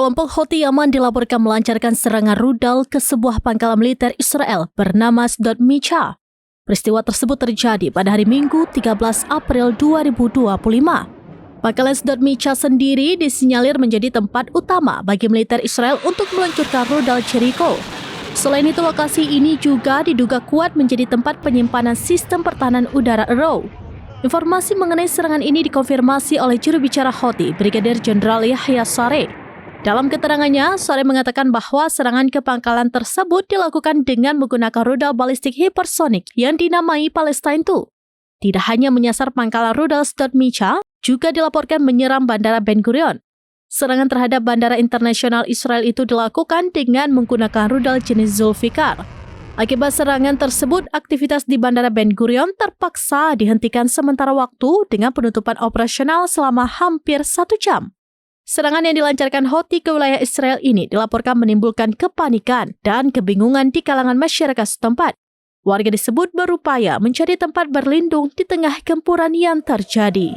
Kelompok Houthi Yaman dilaporkan melancarkan serangan rudal ke sebuah pangkalan militer Israel bernama Sdot Micha. Peristiwa tersebut terjadi pada hari Minggu 13 April 2025. Pangkalan Sdot Micha sendiri disinyalir menjadi tempat utama bagi militer Israel untuk meluncurkan rudal Jericho. Selain itu, lokasi ini juga diduga kuat menjadi tempat penyimpanan sistem pertahanan udara Arrow. Informasi mengenai serangan ini dikonfirmasi oleh juru bicara Houthi, Brigadir Jenderal Yahya Saree. Dalam keterangannya, Saree mengatakan bahwa serangan ke pangkalan tersebut dilakukan dengan menggunakan rudal balistik hipersonik yang dinamai Palestine II. Tidak hanya menyasar pangkalan rudal Sdot Micha, juga dilaporkan menyerang Bandara Ben Gurion. Serangan terhadap Bandara Internasional Israel itu dilakukan dengan menggunakan rudal jenis Zulfikar. Akibat serangan tersebut, aktivitas di Bandara Ben Gurion terpaksa dihentikan sementara waktu dengan penutupan operasional selama hampir 1 jam. Serangan yang dilancarkan Houthi ke wilayah Israel ini dilaporkan menimbulkan kepanikan dan kebingungan di kalangan masyarakat setempat. Warga disebut berupaya mencari tempat berlindung di tengah gempuran yang terjadi.